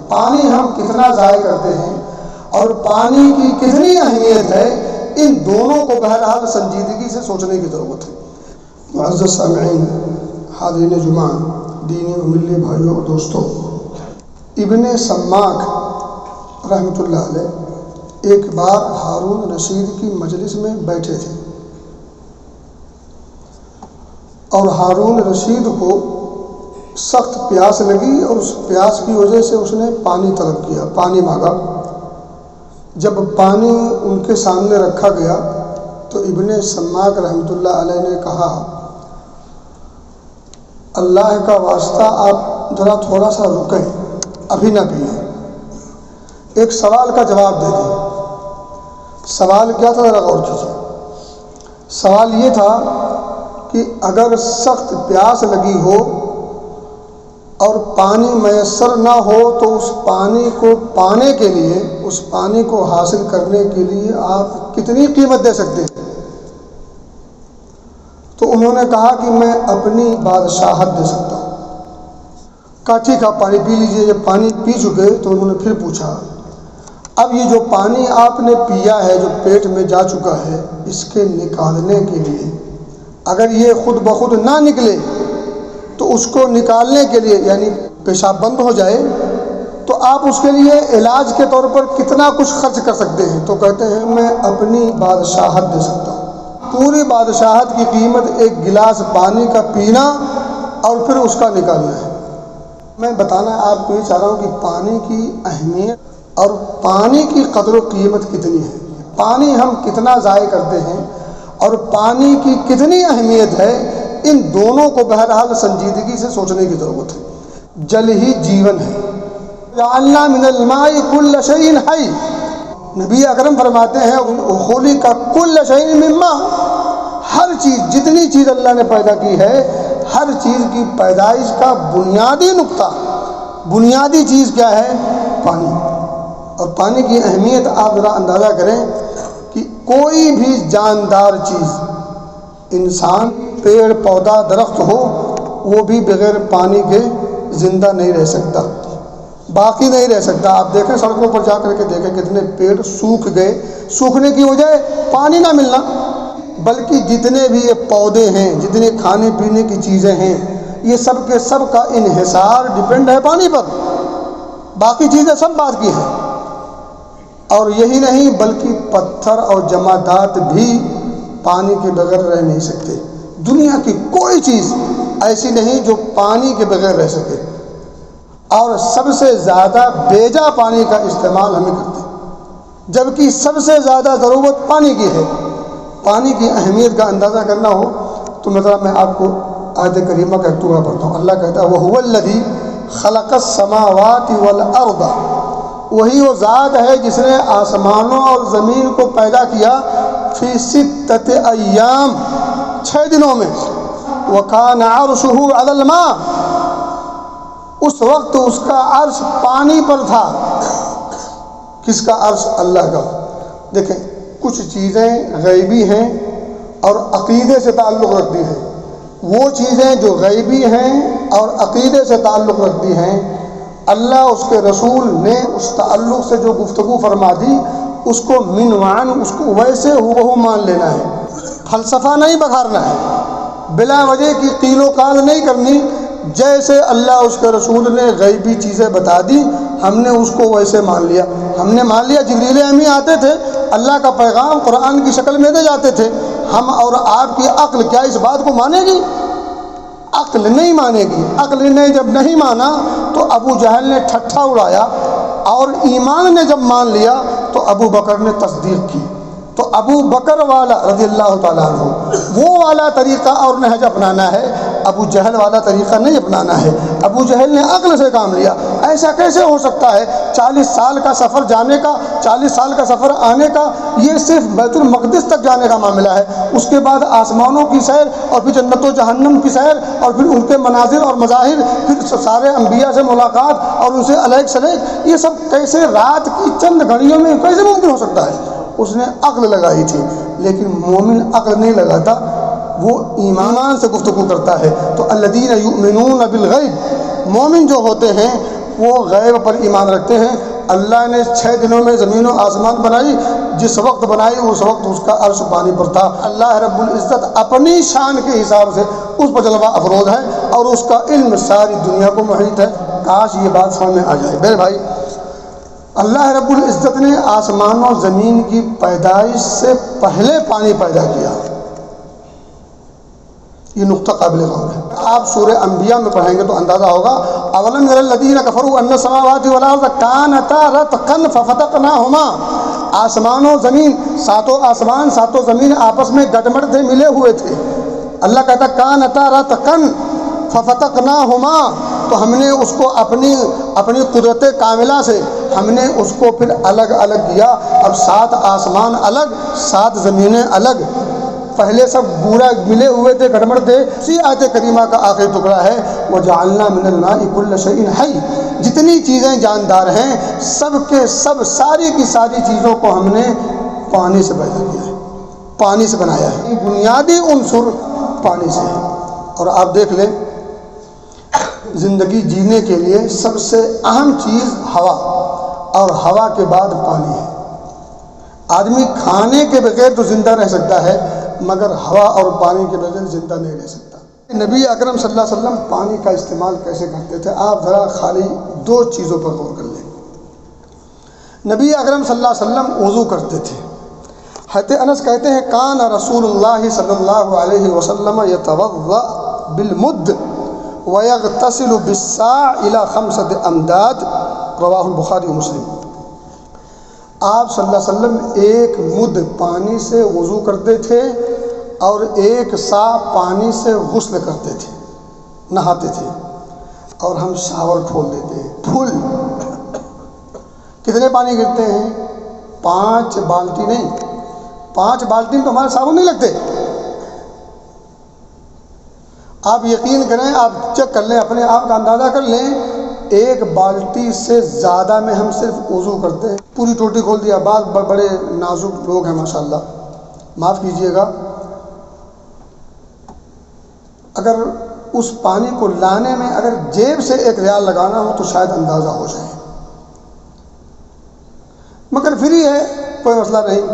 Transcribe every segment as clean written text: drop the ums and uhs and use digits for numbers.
پانی ہم کتنا ضائع کرتے ہیں اور پانی کی کتنی اہمیت ہے، ان دونوں کو بہرحال سنجیدگی سے سوچنے کی ضرورت ہے۔ معزز سامعین، حاضرین جمعہ، دینی و ملی بھائیوں اور دوستوں، ابن سماک رحمۃ اللہ علیہ ایک بار ہارون رشید کی مجلس میں بیٹھے تھے اور ہارون رشید کو سخت پیاس لگی اور اس پیاس کی وجہ سے اس نے پانی طلب کیا، پانی مانگا۔ جب پانی ان کے سامنے رکھا گیا تو ابن سماک رحمۃ اللہ علیہ نے کہا، اللہ کا واسطہ آپ ذرا تھوڑا سا رکیں، ابھی نہ پئیں، ایک سوال کا جواب دے دیں۔ سوال کیا تھا ذرا غور کیجیے۔ سوال یہ تھا کہ اگر سخت پیاس لگی ہو اور پانی میسر نہ ہو تو اس پانی کو پانے کے لیے، اس پانی کو حاصل کرنے کے لیے آپ کتنی قیمت دے سکتے ہیں؟ تو انہوں نے کہا کہ میں اپنی بادشاہت دے سکتا ہوں۔ کہا ٹھیک ہے، پانی پی لیجئے۔ جب پانی پی چکے تو انہوں نے پھر پوچھا، اب یہ جو پانی آپ نے پیا ہے، جو پیٹ میں جا چکا ہے، اس کے نکالنے کے لیے اگر یہ خود بخود نہ نکلے تو اس کو نکالنے کے لیے، یعنی پیشاب بند ہو جائے، تو آپ اس کے لیے علاج کے طور پر کتنا کچھ خرچ کر سکتے ہیں؟ تو کہتے ہیں میں اپنی بادشاہت دے سکتا ہوں۔ پوری بادشاہت کی قیمت ایک گلاس پانی کا پینا اور پھر اس کا نکالنا ہے۔ میں بتانا آپ کو یہ چاہ رہا ہوں کہ پانی کی اہمیت اور پانی کی قدر و قیمت کتنی ہے، پانی ہم کتنا ضائع کرتے ہیں اور پانی کی کتنی اہمیت ہے، ان دونوں کو بہرحال سنجیدگی سے سوچنے کی ضرورت ہے۔ جل ہی جیون ہے۔ جعلنا من الماء کل شیء حی، نبی اکرم فرماتے ہیں خلق کل شیء من ماء، ہر چیز، جتنی چیز اللہ نے پیدا کی ہے، ہر چیز کی پیدائش کا بنیادی نقطہ، بنیادی چیز کیا ہے؟ پانی۔ اور پانی کی اہمیت آپ ذرا اندازہ کریں کہ کوئی بھی جاندار چیز، انسان، پیڑ پودا، درخت ہو، وہ بھی بغیر پانی کے زندہ نہیں رہ سکتا، باقی نہیں رہ سکتا۔ آپ دیکھیں سڑکوں پر جا کر کے دیکھیں کتنے پیڑ سوکھ گئے، سوکھنے کی وجہ پانی نہ ملنا، بلکہ جتنے بھی یہ پودے ہیں، جتنے کھانے پینے کی چیزیں ہیں، یہ سب کے سب کا انحصار ڈپینڈ ہے پانی پر، باقی چیزیں سب بات کی ہیں۔ اور یہی نہیں بلکہ پتھر اور جمادات بھی پانی کے بغیر رہ نہیں سکتے۔ دنیا کی کوئی چیز ایسی نہیں جو پانی کے بغیر رہ سکے، اور سب سے زیادہ بیجا پانی کا استعمال ہمیں کرتے ہیں، جبکہ سب سے زیادہ ضرورت پانی کی ہے۔ پانی کی اہمیت کا اندازہ کرنا ہو تو مثلا میں آپ کو آیت کریمہ کا ایک ٹکڑا پڑھتا ہوں۔ اللہ کہتا ہے وَهُوَ الَّذِي خَلَقَ السَّمَاوَاتِ وَالْأَرْضَ، وہی وہ ذات ہے جس نے آسمانوں اور زمین کو پیدا کیا، فی 6 ایام، 6 دنوں میں، وَكَانَ عَرْشُهُ عَلَى الْمَاءِ، اس وقت اس کا عرش پانی پر تھا۔ کس کا عرش؟ اللہ کا۔ دیکھیں کچھ چیزیں غیبی ہیں اور عقیدے سے تعلق رکھتی ہیں، وہ چیزیں جو غیبی ہیں اور عقیدے سے تعلق رکھتی ہیں، اللہ اس کے رسول نے اس تعلق سے جو گفتگو فرما دی، اس کو منوان، اس کو ویسے ہو مان لینا ہے، فلسفہ نہیں بکھارنا ہے، بلا وجہ کی قیل و قال نہیں کرنی۔ جیسے اللہ اس کے رسول نے غیبی چیزیں بتا دی، ہم نے اس کو ویسے مان لیا۔ ہم نے مان لیا جبریل امی آتے تھے، اللہ کا پیغام قرآن کی شکل میں دے جاتے تھے، ہم اور آپ کی عقل کیا اس بات کو مانے گی؟ عقل نہیں مانے گی۔ عقل نے جب نہیں مانا تو ابو جہل نے ٹھٹھا اڑایا، اور ایمان نے جب مان لیا تو ابو بکر نے تصدیق کی۔ تو ابو بکر والا رضی اللہ تعالیٰ عنہ وہ والا طریقہ اور نہج اپنانا ہے، ابو جہل والا طریقہ نہیں اپنانا ہے۔ ابو جہل نے عقل سے کام لیا۔ ایسا کیسے ہو سکتا ہے؟ 40 سال کا سفر جانے کا، 40 سال کا سفر آنے کا، یہ صرف بیت المقدس تک جانے کا معاملہ ہے، اس کے بعد آسمانوں کی سیر، اور پھر جنت و جہنم کی سیر، اور پھر ان کے مناظر اور مظاہر، پھر سارے انبیاء سے ملاقات اور ان سے علیہ سلیک، یہ سب کیسے رات کی چند گھڑیوں میں کیسے ممکن ہو سکتا ہے؟ اس نے عقل لگائی تھی، لیکن مومن عقل نہیں لگاتا، وہ ایمان سے گفتگو کرتا ہے۔ تو الذین یؤمنون بالغیب، مومن جو ہوتے ہیں وہ غیب پر ایمان رکھتے ہیں۔ اللہ نے 6 دنوں میں زمین و آسمان بنائی، جس وقت بنائی اس وقت اس کا عرش پانی پر تھا۔ اللہ رب العزت اپنی شان کے حساب سے اس پر جلوہ افروز ہے اور اس کا علم ساری دنیا کو محیط ہے۔ کاش یہ بات سمجھ میں آ جائے۔ میرے بھائی، اللہ رب العزت نے آسمان و زمین کی پیدائش سے پہلے پانی پیدا کیا، یہ نقطہ قابل غور ہے۔ آپ سورہ انبیاء میں پڑھیں گے تو اندازہ ہوگا، اولم یری الذین کفروا ان السماوات والارض کانتا رتقا ففتقناہما، آسمان و زمین، ساتوں آسمان ساتوں زمین آپس میں گٹمٹ تھے، ملے ہوئے تھے۔ اللہ کہتا کانتا رتقا ففتقناہما، تو ہم نے اس کو اپنی قدرت کاملہ سے ہم نے اس کو پھر الگ الگ کیا۔ اب 7 آسمان الگ، 7 زمینیں الگ، پہلے سب پورا ملے ہوئے تھے، گڑبڑ تھے۔ اسی آیت کریمہ کا آخری ٹکڑا ہے وَجَعَلْنَا مِنَ الْمَاءِ كُلَّ شَيْءٍ حَيٍّ، جتنی چیزیں جاندار ہیں سب کے سب، ساری کی ساری چیزوں کو ہم نے پانی سے پیدا کیا ہے، پانی سے بنایا ہے۔ بنیادی عنصر پانی سے ہے۔ اور آپ دیکھ لیں، زندگی جینے کے لیے سب سے اہم چیز ہوا، اور ہوا کے بعد پانی ہے۔ آدمی کھانے کے بغیر تو زندہ رہ سکتا ہے، مگر ہوا اور پانی کے بغیر زندہ نہیں رہ سکتا۔ نبی اکرم صلی اللہ علیہ وسلم پانی کا استعمال کیسے کرتے تھے؟ آپ ذرا خالی 2 چیزوں پر غور کر لیں۔ نبی اکرم صلی اللہ علیہ وسلم وضو کرتے تھے۔ حضرت انس کہتے ہیں کان رسول اللہ صلی اللہ علیہ وسلم یتوضأ بالمد ویغتسل بالصاع الی 5 امداد، رواہ البخاری و مسلم۔ آپ صلی اللہ علیہ وسلم 1 مد پانی سے وضو کرتے تھے اور 1 صاع پانی سے غسل کرتے تھے، نہاتے تھے۔ اور ہم شاور کھول دیتے ہیں پھل، کتنے پانی گرتے ہیں؟ 5 بالٹی نہیں، 5 بالٹی تو ہمارے صابن نہیں لگتے۔ آپ یقین کریں، آپ چیک کر لیں، اپنے آپ کا اندازہ کر لیں، 1 بالٹی سے زیادہ میں ہم صرف وضو کرتے ہیں۔ پوری ٹوٹی کھول دیا، بعض بڑے نازک لوگ ہیں ماشاءاللہ، معاف کیجئے گا، اگر اس پانی کو لانے میں اگر جیب سے 1 ریال لگانا ہو تو شاید اندازہ ہو جائے، مگر فری ہے، کوئی مسئلہ نہیں۔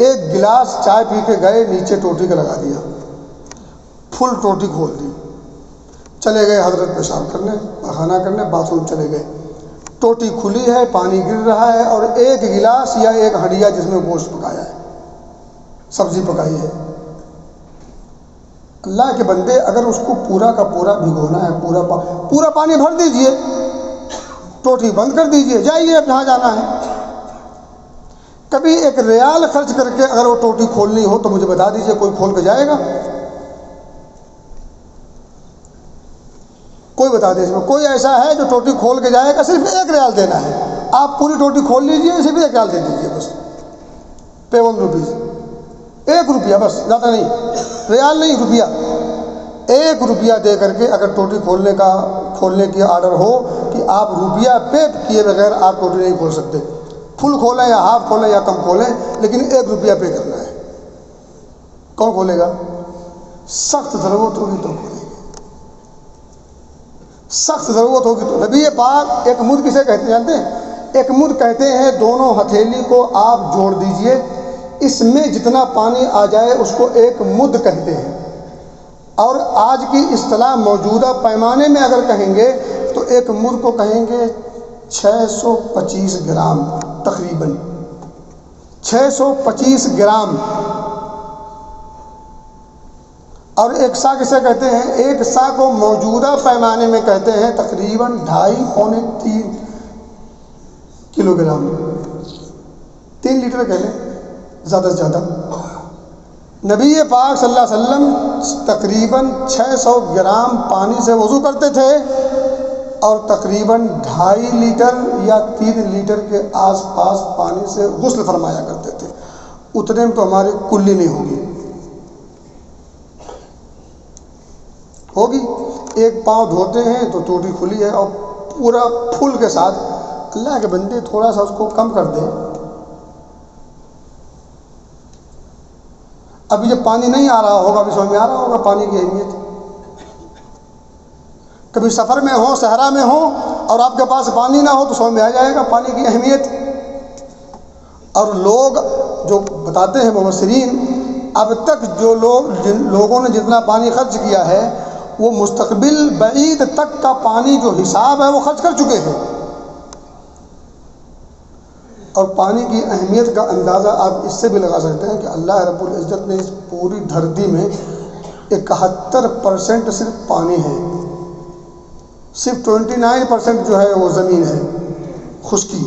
1 گلاس چائے پی کے گئے، نیچے ٹوٹی کا لگا دیا، فل ٹوٹی کھول دی، چلے گئے حضرت پیشاب کرنے، پخانہ کرنے، باتھ روم چلے گئے، ٹوٹی کھلی ہے، پانی گر رہا ہے، اور 1 گلاس یا 1 ہڈیا جس میں گوشت پکایا ہے، سبزی پکائی ہے۔ اللہ کے بندے، اگر اس کو پورا کا پورا بھگونا ہے، پورا پانی بھر دیجئے، ٹوٹی بند کر دیجئے، جائیے اب جہاں جانا ہے۔ کبھی 1 ریال خرچ کر کے اگر وہ ٹوٹی کھولنی ہو تو مجھے بتا دیجئے، کوئی کھول کے جائے گا؟ کوئی بتا دے، اس میں کوئی ایسا ہے جو ٹوٹی کھول کے جائے گا؟ صرف 1 ریال دینا ہے، آپ پوری ٹوٹی کھول لیجئے، صرف 1 ریال دے دیجئے، بس 53 روپیز، 1 روپیہ بس، زیادہ نہیں، ریال نہیں، روپیہ، 1 روپیہ دے کر کے اگر ٹوٹی کھولنے کی آرڈر ہو کہ آپ روپیہ پے کیے بغیر آپ ٹوٹی نہیں کھول سکتے، فل کھولیں یا ہاف کھولیں یا کم کھولیں، لیکن 1 روپیہ پے کرنا ہے، کون کھولے گا؟ سخت ضرورت ہوگی تو کھولے گا، سخت ضرورت ہوگی تو۔ نبی پاک 1 مد کسے کہتے ہیں جانتے ہیں؟ 1 مد کہتے ہیں دونوں ہتھیلی کو آپ جوڑ دیجئے، اس میں جتنا پانی آ جائے اس کو 1 مد کہتے ہیں، اور آج کی اصطلاح موجودہ پیمانے میں اگر کہیں گے تو 1 مد کو کہیں گے 625 گرام، تقریباً 625 گرام۔ اور 1 سا کسے کہتے ہیں؟ 1 سا کو موجودہ پیمانے میں کہتے ہیں تقریباً 2.5 پونے 3 کلو گرام، 3 لیٹر کہہ لیں زیادہ سے زیادہ۔ نبی پاک صلی اللہ علیہ وسلم تقریباً 600 گرام پانی سے وضو کرتے تھے، اور تقریباً 2.5 لیٹر یا 3 لیٹر کے آس پاس پانی سے غسل فرمایا کرتے تھے۔ اتنے میں تو ہماری کلی نہیں ہوگی، 1 پاؤں دھوتے ہیں تو ٹوٹی کھلی ہے، اور پورا پھول کے ساتھ۔ اللہ کے بندے تھوڑا سا اس کو کم کر دیں۔ ابھی جب پانی نہیں آ رہا ہوگا، ابھی سمجھ میں آ رہا ہوگا پانی کی اہمیت۔ کبھی سفر میں ہو، صحرا میں ہو، اور آپ کے پاس پانی نہ ہو تو سمجھ میں آ جائے گا پانی کی اہمیت۔ اور لوگ جو بتاتے ہیں مفسرین، اب تک جن لوگوں نے جتنا پانی خرچ کیا ہے وہ مستقبل بعید تک کا پانی جو حساب ہے وہ خرچ کر چکے ہیں۔ اور پانی کی اہمیت کا اندازہ آپ اس سے بھی لگا سکتے ہیں کہ اللہ رب العزت نے اس پوری دھرتی میں 71% صرف پانی ہے، صرف 29% جو ہے وہ زمین ہے خشکی،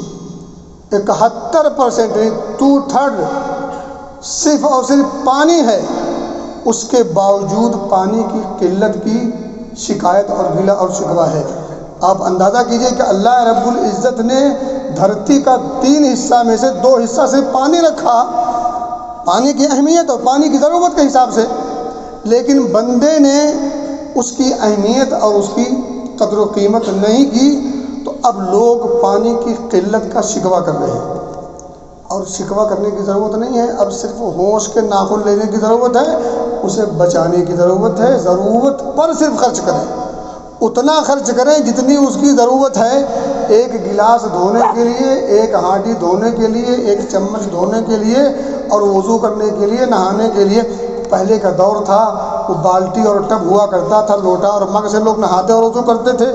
71% 2/3 صرف اور صرف پانی ہے۔ اس کے باوجود پانی کی قلت کی شکایت اور گلہ اور شکوہ ہے۔ آپ اندازہ کیجئے کہ اللہ رب العزت نے دھرتی کا 3 حصہ میں سے 2 حصہ صرف پانی رکھا، پانی کی اہمیت اور پانی کی ضرورت کے حساب سے، لیکن بندے نے اس کی اہمیت اور اس کی قدر و قیمت نہیں کی، تو اب لوگ پانی کی قلت کا شکوہ کر رہے ہیں۔ اور شکوہ کرنے کی ضرورت نہیں ہے، اب صرف ہوش کے ناخن لینے کی ضرورت ہے، اسے بچانے کی ضرورت ہے۔ ضرورت پر صرف خرچ کریں، اتنا خرچ کریں جتنی اس کی ضرورت ہے۔ ایک گلاس دھونے کے لیے، ایک ہانڈی دھونے کے لیے، ایک چمچ دھونے کے لیے، اور وضو کرنے کے لیے، نہانے کے لیے۔ پہلے کا دور تھا وہ بالٹی اور ٹب ہوا کرتا تھا، لوٹا اور مگ سے لوگ نہاتے اور وضو کرتے تھے،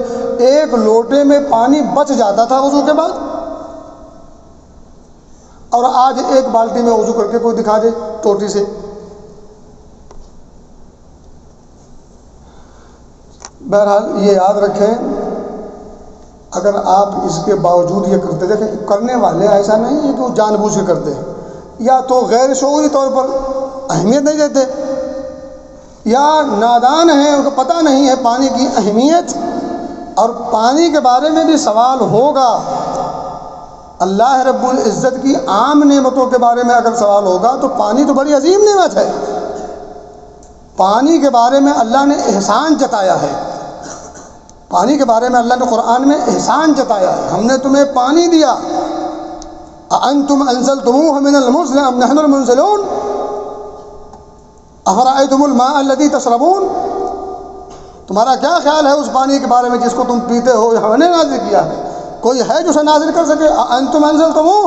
ایک لوٹے میں پانی بچ جاتا تھا وضو کے بعد۔ اور آج ایک بالٹی میں وضو کر کے کوئی دکھا دے ٹوٹی سے۔ بہرحال یہ یاد رکھیں، اگر آپ اس کے باوجود یہ کرتے، دیکھیں کرنے والے ایسا نہیں ہے کہ وہ جان بوجھ کے کرتے ہیں، یا تو غیر شعوری طور پر اہمیت نہیں دیتے، یا نادان ہیں، ان کو پتہ نہیں ہے پانی کی اہمیت۔ اور پانی کے بارے میں بھی سوال ہوگا، اللہ رب العزت کی عام نعمتوں کے بارے میں اگر سوال ہوگا تو پانی تو بڑی عظیم نعمت ہے۔ پانی کے بارے میں اللہ نے احسان جتایا ہے، پانی کے بارے میں اللہ نے قرآن میں احسان جتایا ہے، ہم نے تمہیں پانی دیا۔ اَأَنتُمْ أَنزَلْتُمُوهُ مِنَ الْمُزْنِ أَمْ نَحْنُ الْمُنزِلُونَ أَفَرَأَيْتُمُ الْمَاءَ الَّذِي تَشْرَبُونَ، تمہارا کیا خیال ہے اس پانی کے بارے میں جس کو تم پیتے ہو؟ ہم نے نازل کیا ہے، کوئی ہے جو اسے نازل کر سکے؟ أَأَنتُمْ أَنزَلْتُمُوهُ۔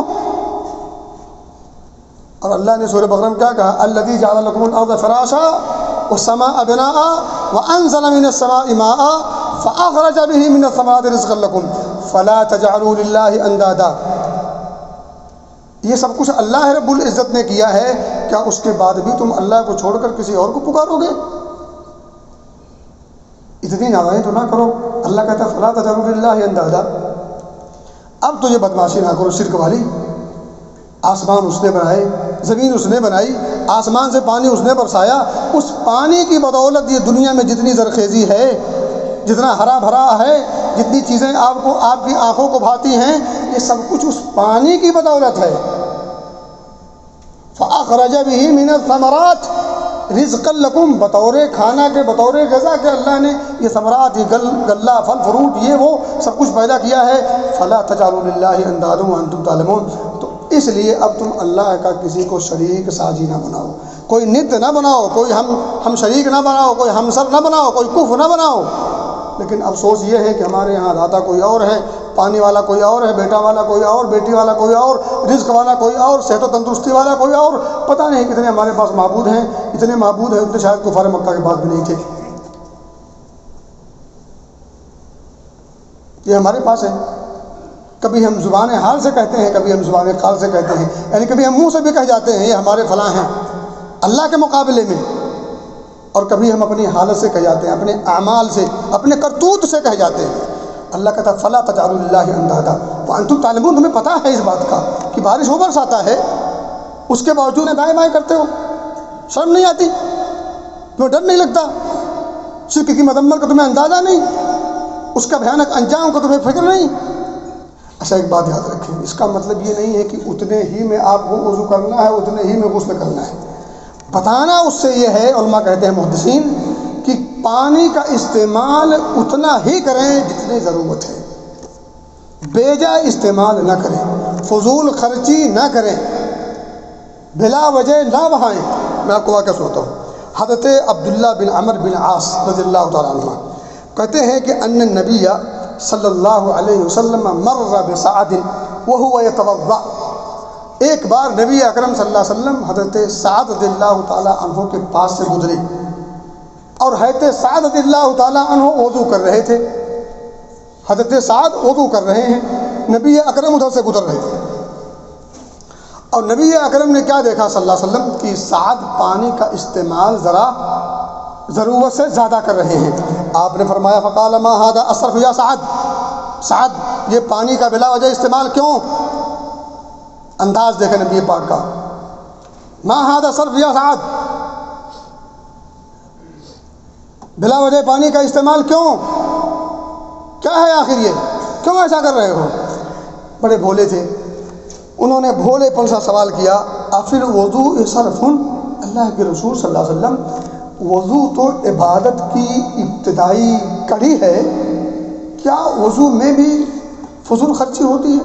اور اللہ نے سورہ بقرہ میں کیا کہا؟ الَّذِي جَعَلَ لَكُمُ الْأَرْضَ فِرَاشًا وَالسَّمَاءَ بِنَاءً وَأَنزَلَ مِنَ السَّمَاءِ مَاءً فَأَخْرَجَ بِهِ مِنَ الثَّمَرَاتِ رِزْقًا لَكُمْ فَلَا تَجْعَلُوا لِلَّهِ أَندَادًا۔ یہ سب کچھ اللہ رب العزت نے کیا ہے، کیا اس کے بعد بھی تم اللہ کو چھوڑ کر کسی اور کو پکارو گے؟ اتنی نادانی تو نہ کرو۔ اللہ کہتا ہے فَلَا تَجْعَلُوا لِلَّهِ أَندَادًا۔ اب تو یہ بدماشی نہ کرو شرک والی۔ آسمان اس نے بنائے، زمین اس نے بنائی، آسمان سے پانی اس نے برسایا، اس پانی کی بدولت یہ دنیا میں جتنی زرخیزی ہے، جتنا ہرا بھرا ہے، جتنی چیزیں آپ کی آنکھوں کو بھاتی ہیں، یہ سب کچھ اس پانی کی بدولت ہے۔ فَأَخْرَجَ بِهِ مِنَ الثَّمَرَاتِ رِزْقًا لَكُمْ، بطور کھانا کے، بطور غذا کے اللہ نے یہ ثمرات، یہ غلہ، پھل فروٹ، یہ وہ سب کچھ پیدا کیا ہے۔ فَلَا تَجْعَلُوا لِلَّهِ أَندَادًا وَأَنْتُمْ تَعْلَمُونَ۔ تو اس لیے اب تم اللہ کا کسی کو شریک ساجی نہ بناؤ، کوئی ند نہ بناؤ، کوئی ہم شریک نہ بناؤ، کوئی ہمسر نہ بناؤ، کوئی کف نہ بناؤ۔ لیکن افسوس یہ ہے کہ ہمارے ہاں داتا کوئی اور ہے، پانی والا کوئی اور ہے، بیٹا والا کوئی اور، بیٹی والا کوئی اور، رزق والا کوئی اور، صحت و تندرستی والا کوئی اور۔ پتہ نہیں کتنے ہمارے پاس معبود ہیں، اتنے معبود ہیں اتنے شاید کفار مکہ کے بعد بھی نہیں تھے۔ یہ ہمارے پاس ہے، کبھی ہم زبان حال سے کہتے ہیں، کبھی ہم زبان قال سے کہتے ہیں، یعنی کبھی ہم منہ سے بھی کہہ جاتے ہیں یہ ہمارے فلاں ہیں اللہ کے مقابلے میں، اور کبھی ہم اپنی حالت سے کہہ جاتے ہیں، اپنے اعمال سے، اپنے کرتوت سے کہہ جاتے ہیں۔ اللہ کہتا ہے فَلَا تَجْعَلُوا لِلَّهِ أَندَادًا وَأَنْتُمْ تَعْلَمُونَ، تمہیں پتہ ہے اس بات کا کہ بارش ہو برساتا ہے، اس کے باوجود دائیں بائیں کرتے ہو، شرم نہیں آتی؟ تمہیں ڈر نہیں لگتا؟ شرک کی مذمت کا تمہیں اندازہ نہیں؟ اس کا بھیانک انجام کا تمہیں فکر نہیں؟ اچھا ایک بات یاد رکھیں، اس کا مطلب یہ نہیں ہے کہ اتنے ہی میں آپ کو وضو کرنا ہے، اتنے ہی میں غسل کرنا ہے۔ بتانا اس سے یہ ہے، علماء کہتے ہیں محدثین، کہ پانی کا استعمال اتنا ہی کریں جتنی ضرورت ہے، بیجا استعمال نہ کریں، فضول خرچی نہ کریں، بلا وجہ نہ بہائیں۔ میں آپ کو واقعہ سناتا ہوں۔ حضرت عبداللہ بن عمرو بن عاص رضی اللہ تعالیٰ عنہ کہتے ہیں کہ ان النبی صلی اللہ علیہ وسلم مر بسعد وهو يتوضأ، ایک بار نبی اکرم صلی اللہ علیہ وسلم حضرت سعد رضی اللہ تعالیٰ عنہ کے پاس سے گزرے اور حضرت سعد رضی اللہ تعالیٰ عنہ وضو کر رہے تھے. حضرت سعد وضو کر رہے ہیں، نبی اکرم ادھر سے گزر رہے تھے، اور نبی اکرم نے کیا دیکھا صلی اللہ علیہ وسلم کہ سعد پانی کا استعمال ذرا ضرورت سے زیادہ کر رہے ہیں. آپ نے فرمایا فقال ما هذا اسرف یا سعد، سعد یہ پانی کا بلا وجہ استعمال کیوں؟ انداز دیکھیں نبی پاک کا، ما هذا اسرف یا سعد، بلا وجہ پانی کا استعمال کیوں؟ کیا ہے آخر یہ، کیوں ایسا کر رہے ہو؟ بڑے بھولے تھے، انہوں نے بھولے پن سا سوال کیا افل وضو صرف، اللہ کے رسول صلی اللہ علیہ وسلم وضو تو عبادت کی ابتدائی کڑی ہے، کیا وضو میں بھی فضول خرچی ہوتی ہے؟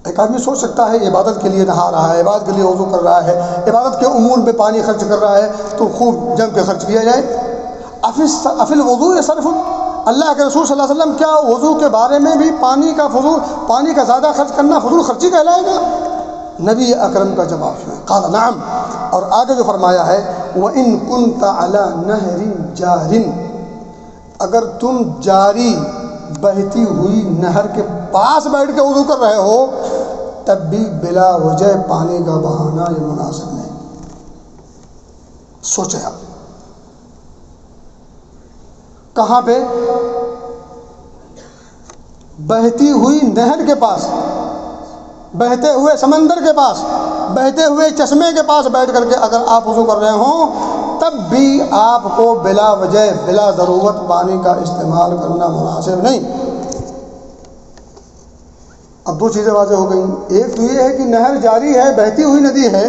ایک آدمی سوچ سکتا ہے عبادت کے لیے نہا رہا ہے، عبادت کے لیے وضو کر رہا ہے، عبادت کے امور میں پانی خرچ کر رہا ہے تو خوب جم کے خرچ کیا جائے. افل وضو صرف، اللہ کے رسول صلی اللہ علیہ وسلم کیا وضو کے بارے میں بھی پانی کا زیادہ خرچ کرنا فضول خرچی کہلائے گا؟ نبی اکرم کا جواب سنیں، قال نعم، اور آگے جو فرمایا ہے وَإِن كُنْتَ عَلَى نَهْرٍ جَارٍ، اگر تم جاری بہتی ہوئی نہر کے پاس بیٹھ کے وضو کر رہے ہو تب بھی بلا وجہ پانی کا بہانا یہ مناسب نہیں. سوچیں آپ کہاں پہ؟ بہتی ہوئی نہر کے پاس، بہتے ہوئے سمندر کے پاس، بہتے ہوئے چشمے کے پاس بیٹھ کر کے اگر آپ وضو کر رہے ہوں تب بھی آپ کو بلا وجہ بلا ضرورت پانی کا استعمال کرنا مناسب نہیں. اب دو چیزیں واضح ہو گئیں، ایک تو یہ ہے کہ نہر جاری ہے، بہتی ہوئی ندی ہے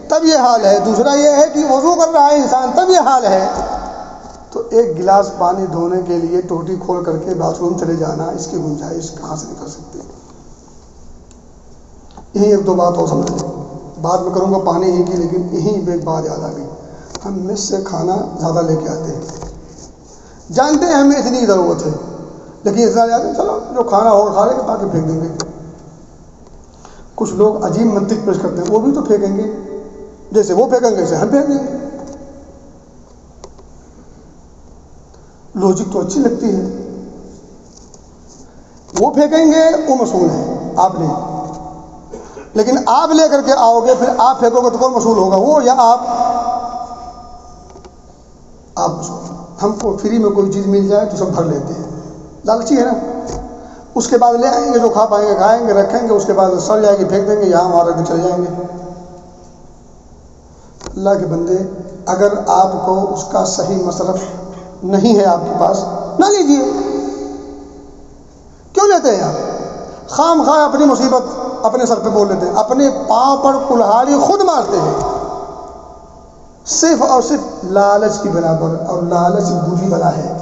تب یہ حال ہے، دوسرا یہ ہے کہ وضو کر رہا ہے انسان تب یہ حال ہے. تو ایک گلاس پانی دھونے کے لیے ٹوٹی کھول کر کے باتھ روم چلے جانا، اس کی گنجائش کہاں سے نکل سکتی ہے؟ یہیں ایک دو بات اور سمجھ لیں، بعد میں کروں گا پانی ہی کی، لیکن یہیں پہ ایک بات یاد آ گئی. ہم مس سے کھانا زیادہ لے کے آتے ہیں، جانتے ہیں ہمیں اتنی ضرورت ہے، لیکن اتنا یاد ہے چلو جو کھانا ہوگا کھا لیں گے باقی پھینک دیں گے. کچھ لوگ عجیب منطق پیش کرتے ہیں، وہ بھی تو پھینکیں گے، جیسے وہ پھینکیں گے ویسے ہم پھینک دیں گے. لوجک تو اچھی لگتی ہے، وہ پھینکیں گے وہ مسئول ہے، آپ نہیں، لیکن آپ لے کر کے آؤ گے پھر آپ پھینکو گے تو کون مسئول ہوگا، وہ یا آپ مسئول. ہم کو فری میں کوئی چیز مل جائے تو سب بھر لیتے ہیں، لالچی ہے نا. اس کے بعد لے آئیں گے، جو کھا پائیں گے کھائیں گے، رکھیں گے، اس کے بعد سڑ جائے گی پھینک دیں گے، یہاں وہاں رکھ کے چلے جائیں گے. اللہ کے بندے، اگر آپ کو اس کا صحیح مصرف نہیں ہے آپ کے پاس نہ لیجیے. کیوں لیتے ہیں آپ؟ خام خواہ اپنی مصیبت اپنے سر پہ بول لیتے ہیں، اپنے پاؤں پر کلہاڑی خود مارتے ہیں، صرف اور صرف لالچ کی بنا پر. اور لالچ بری بلا ہے،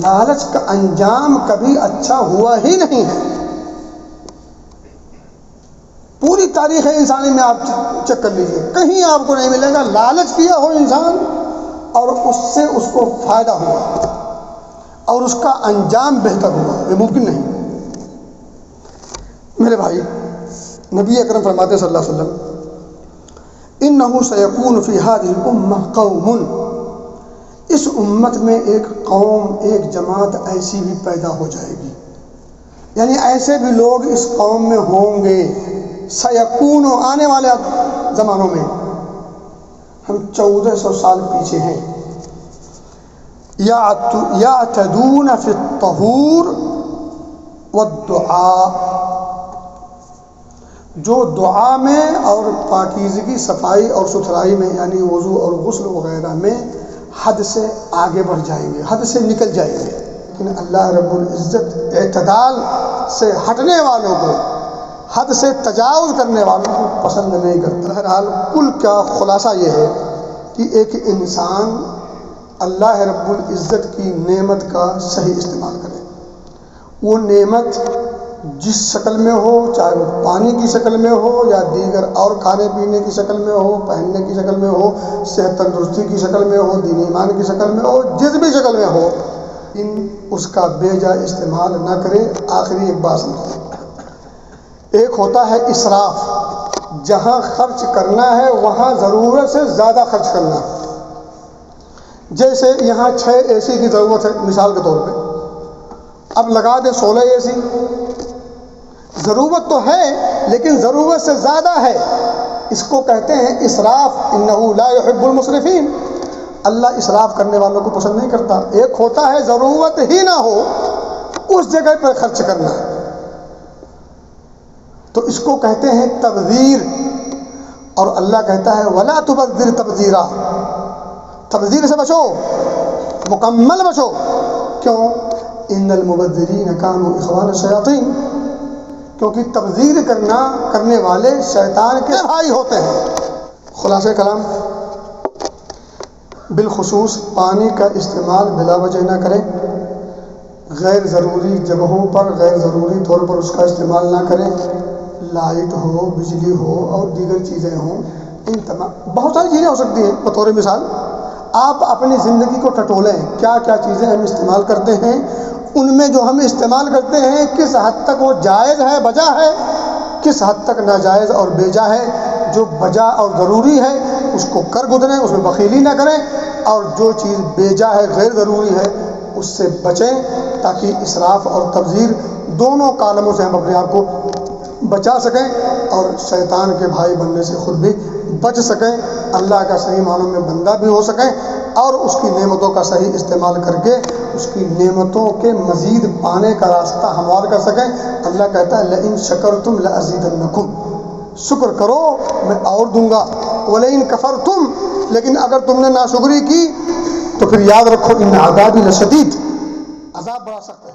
لالچ کا انجام کبھی اچھا ہوا ہی نہیں ہے. پوری تاریخ انسانی میں آپ چیک کر لیجیے، کہیں آپ کو نہیں ملے گا لالچ کیا ہو انسان اور اس سے اس کو فائدہ ہوا اور اس کا انجام بہتر ہوا، یہ ممکن نہیں. میرے بھائی، نبی اکرم فرماتے صلی اللہ علیہ وسلم انہ سیکون فی ہذہ الامہ قوم، اس امت میں ایک قوم، ایک جماعت ایسی بھی پیدا ہو جائے گی، یعنی ایسے بھی لوگ اس قوم میں ہوں گے. سیکون، آنے والے زمانوں میں، ہم 1400 سال پیچھے ہیں. یعتدون فی الطہور والدعاء، جو دعا میں اور پاکیزگی صفائی اور ستھرائی میں یعنی وضو اور غسل وغیرہ میں حد سے آگے بڑھ جائیں گے، حد سے نکل جائیں گے. لیکن اللہ رب العزت اعتدال سے ہٹنے والوں کو، حد سے تجاوز کرنے والوں کو پسند نہیں کرتا. بہرحال کل کا خلاصہ یہ ہے کہ ایک انسان اللہ رب العزت کی نعمت کا صحیح استعمال کرے. وہ نعمت جس شکل میں ہو، چاہے وہ پانی کی شکل میں ہو یا دیگر اور کھانے پینے کی شکل میں ہو، پہننے کی شکل میں ہو، صحت تندرستی کی شکل میں ہو، دین ایمان کی شکل میں ہو، جس بھی شکل میں ہو، اس کا بے جا استعمال نہ کرے۔ آخری ایک بات سمجھیں، ایک ہوتا ہے اسراف، جہاں خرچ کرنا ہے وہاں ضرورت سے زیادہ خرچ کرنا۔ جیسے یہاں 6 اے سی کی ضرورت ہے مثال کے طور پہ، اب لگا دیں 16 اے سی، ضرورت تو ہے لیکن ضرورت سے زیادہ ہے، اس کو کہتے ہیں اسراف۔ انہ لا يحب المسرفین، اللہ اسراف کرنے والوں کو پسند نہیں کرتا۔ ایک ہوتا ہے ضرورت ہی نہ ہو اس جگہ پر خرچ کرنا، تو اس کو کہتے ہیں تبذیر، اور اللہ کہتا ہے ولا تبذر تبذیرا، تبذیر سے بچو، مکمل بچو۔ کیوں؟ ان المبذرین کانوا اخوان الشیاطین، کیونکہ تبذیر کرنے والے شیطان کے بھائی ہوتے ہیں۔ خلاصہ کلام، بالخصوص پانی کا استعمال بلا وجہ نہ کریں، غیر ضروری جگہوں پر غیر ضروری طور پر اس کا استعمال نہ کریں، لائٹ ہو، بجلی ہو اور دیگر چیزیں ہوں، ان تمام بہت ساری چیزیں ہو سکتی ہیں۔ بطور مثال آپ اپنی زندگی کو ٹٹولیں، کیا کیا چیزیں ہم استعمال کرتے ہیں، ان میں جو ہم استعمال کرتے ہیں کس حد تک وہ جائز ہے، بجا ہے، کس حد تک ناجائز اور بیجا ہے۔ جو بجا اور ضروری ہے اس کو کر گزریں، اس میں بخیلی نہ کریں، اور جو چیز بیجا ہے، غیر ضروری ہے، اس سے بچیں، تاکہ اسراف اور تبذیر دونوں کالموں سے ہم اپنے آپ کو بچا سکیں اور شیطان کے بھائی بننے سے خود بھی بچ سکیں، اللہ کا صحیح معنوں میں بندہ بھی ہو سکیں، اور اس کی نعمتوں کا صحیح استعمال کر کے اس کی نعمتوں کے مزید پانے کا راستہ ہموار کر سکیں۔ اللہ کہتا ہے لئن شکرتم لازیدنکم، شکر کرو میں اور دوں گا، ولئن کفرتم، لیکن اگر تم نے ناشکری کی تو پھر یاد رکھو ان عذابی لشدید، عذاب بڑا سخت ہے۔